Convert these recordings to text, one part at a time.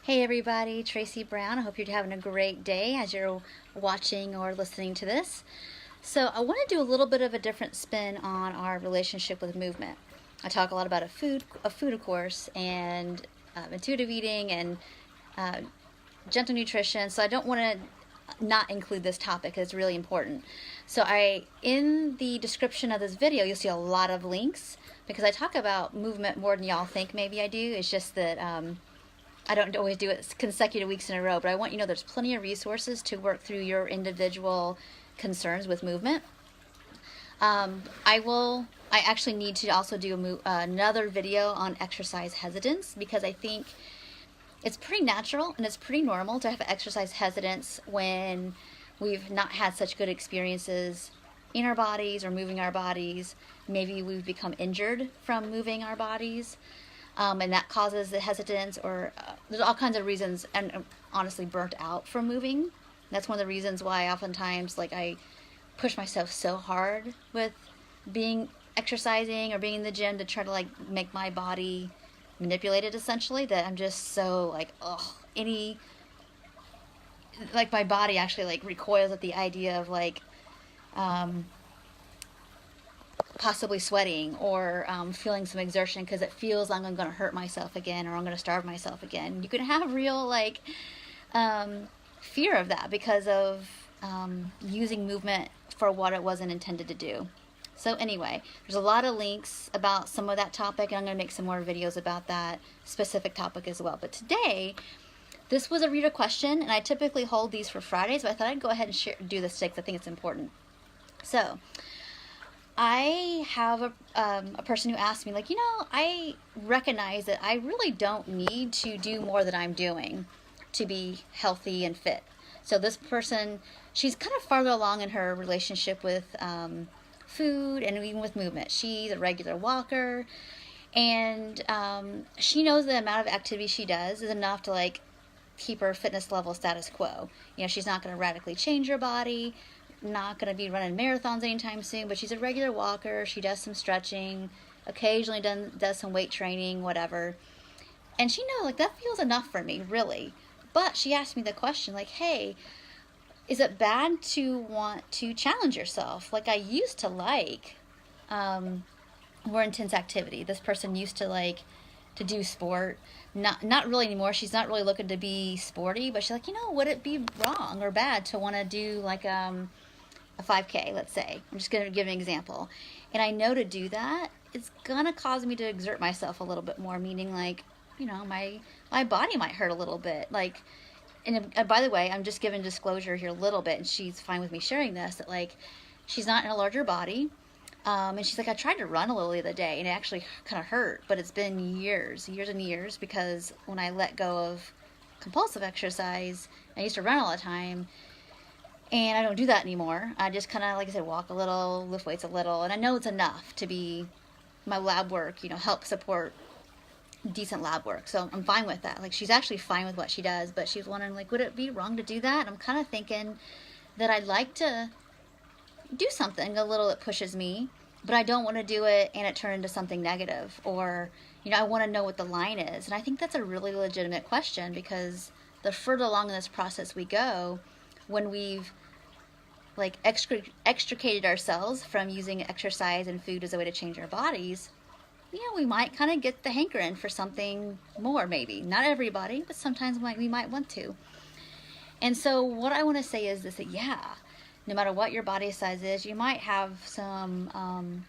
Hey everybody, Tracy Brown. I hope you're having a great day as you're watching or listening to this. So I want to do a little bit of a different spin on our relationship with movement. I talk a lot about food of course, and intuitive eating and uh, gentle nutrition. So I don't want to not include this topic. It's really important. So in the description of this video, you'll see a lot of links because I talk about movement more than y'all think maybe I do. It's just that I don't always do it consecutive weeks in a row, but I want you to know there's plenty of resources to work through your individual concerns with movement. I actually need to also do another video on exercise hesitance because I think it's pretty natural and it's pretty normal to have exercise hesitance when we've not had such good experiences in our bodies or moving our bodies. Maybe we've become injured from moving our bodies. And that causes the hesitance, or there's all kinds of reasons, and honestly burnt out from moving. That's one of the reasons why oftentimes I push myself so hard with exercising or being in the gym to try to make my body manipulated essentially, that I'm just so my body actually recoils at the idea of possibly sweating or feeling some exertion because it feels like I'm going to hurt myself again or I'm going to starve myself again. You can have real fear of that because of using movement for what it wasn't intended to do. So anyway, there's a lot of links about some of that topic, and I'm going to make some more videos about that specific topic as well. But today, this was a reader question, and I typically hold these for Fridays, but I thought I'd go ahead and do this today because I think it's important. So I have a person who asked me, I recognize that I really don't need to do more than I'm doing to be healthy and fit. So this person, she's kind of farther along in her relationship with food and even with movement. She's a regular walker, and she knows the amount of activity she does is enough to keep her fitness level status quo. She's not going to radically change her body, not going to be running marathons anytime soon, but she's a regular walker. She does some stretching, occasionally does some weight training, whatever. And she knows, that feels enough for me, really. But she asked me the question, hey, is it bad to want to challenge yourself? I used to more intense activity. This person used to to do sport. Not really anymore. She's not really looking to be sporty, but she's would it be wrong or bad to want to do a 5K, let's say. I'm just going to give an example. And I know to do that, it's going to cause me to exert myself a little bit more, meaning my body might hurt a little bit. And by the way, I'm just giving disclosure here a little bit, and she's fine with me sharing this, that she's not in a larger body. And she's I tried to run a little the other day, and it actually kind of hurt, but it's been years and years, because when I let go of compulsive exercise, I used to run all the time, and I don't do that anymore. I just kind of, like I said, walk a little, lift weights a little, and I know it's enough to be my lab work, help support decent lab work. So I'm fine with that. She's actually fine with what she does, but she's wondering, would it be wrong to do that? And I'm kind of thinking that I'd like to do something a little that pushes me, but I don't want to do it and it turn into something negative, or, I want to know what the line is. And I think that's a really legitimate question, because the further along in this process we go, when we've extricated ourselves from using exercise and food as a way to change our bodies, we might kind of get the hankering for something more, maybe. Not everybody, but sometimes we might want to. And so what I want to say is this, that no matter what your body size is, you might have some,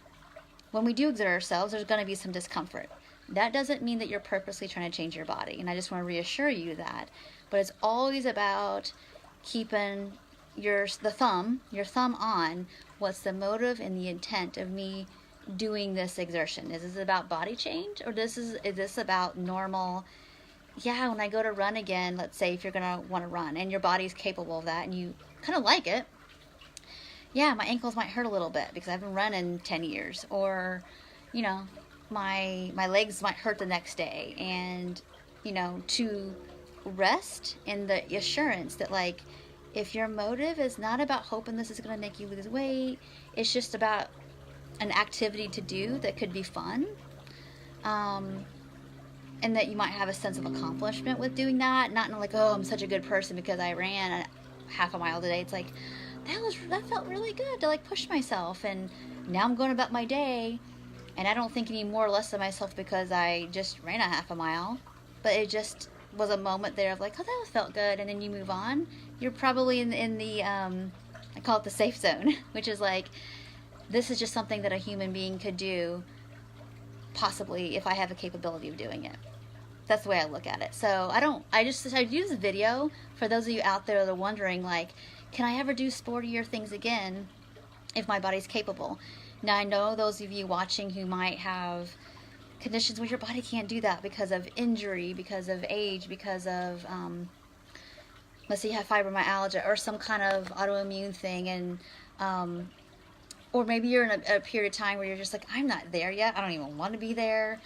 when we do exert ourselves, there's going to be some discomfort. That doesn't mean that you're purposely trying to change your body, and I just want to reassure you that. But it's always about keeping your thumb on what's the motive and the intent of me doing this exertion. Is this about body change, or is this about normal? When I go to run again, let's say if you're gonna want to run and your body's capable of that and you kind of like it, my ankles might hurt a little bit because I haven't run in 10 years, or my legs might hurt the next day, and to rest in the assurance that if your motive is not about hoping this is going to make you lose weight, it's just about an activity to do that could be fun, and and that you might have a sense of accomplishment with doing that. Not in like, oh, I'm such a good person because I ran a half a mile today. It's like, that felt really good to like push myself, and now I'm going about my day, and I don't think any more or less of myself because I just ran a half a mile. But it just was a moment there of like, oh, that felt good, and then you move on. You're probably in the I call it the safe zone, which is like, this is just something that a human being could do, possibly if I have the capability of doing it. That's the way I look at it. So I do this video for those of you out there that are wondering, like, can I ever do sportier things again if my body's capable? Now, I know those of you watching who might have conditions where your body can't do that because of injury, because of age, because of, let's say you have fibromyalgia or some kind of autoimmune thing, and or maybe you're in a period of time where you're just like, I'm not there yet. I don't even want to be there.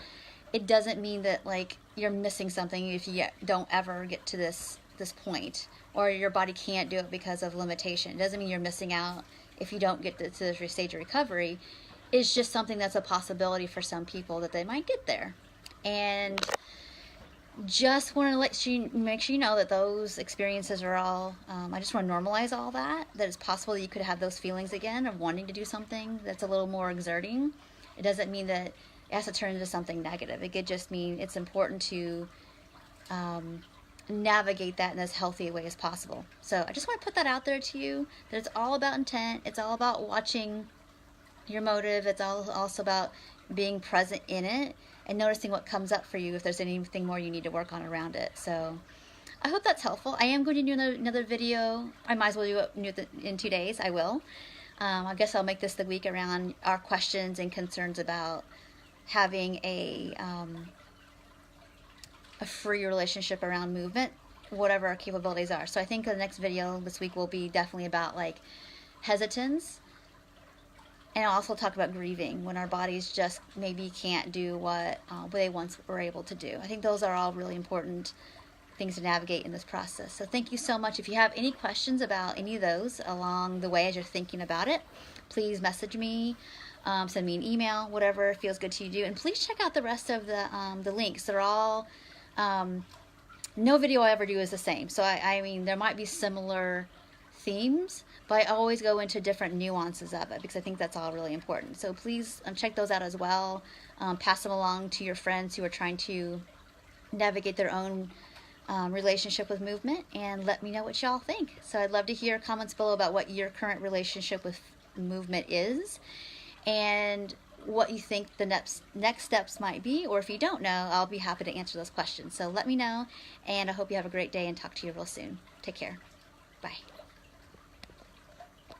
It doesn't mean that like you're missing something if you don't ever get to this point, or your body can't do it because of limitation. It doesn't mean you're missing out if you don't get to this stage of recovery. It's just something that's a possibility for some people that they might get there. And just want to make sure you know that those experiences are all, I just want to normalize all that it's possible that you could have those feelings again of wanting to do something that's a little more exerting. It doesn't mean that it has to turn into something negative. It could just mean it's important to navigate that in as healthy a way as possible. So I just want to put that out there to you, that it's all about intent. It's all about watching your motive. It's also about being present in it and noticing what comes up for you if there's anything more you need to work on around it. So I hope that's helpful. I am going to do another video. I might as well do it in 2 days. I will. I guess I'll make this the week around our questions and concerns about having a free relationship around movement, whatever our capabilities are. So I think the next video this week will be definitely about like hesitance. And I'll also talk about grieving, when our bodies just maybe can't do what they once were able to do. I think those are all really important things to navigate in this process. So thank you so much. If you have any questions about any of those along the way as you're thinking about it, please message me, send me an email, whatever feels good to you do. And please check out the rest of the links. They're all, no video I ever do is the same. So I mean, there might be similar themes, but I always go into different nuances of it because I think that's all really important. So please check those out as well. Pass them along to your friends who are trying to navigate their own relationship with movement, and let me know what y'all think. So I'd love to hear comments below about what your current relationship with movement is and what you think the next steps might be, or if you don't know, I'll be happy to answer those questions. So let me know, and I hope you have a great day and talk to you real soon. Take care. Bye.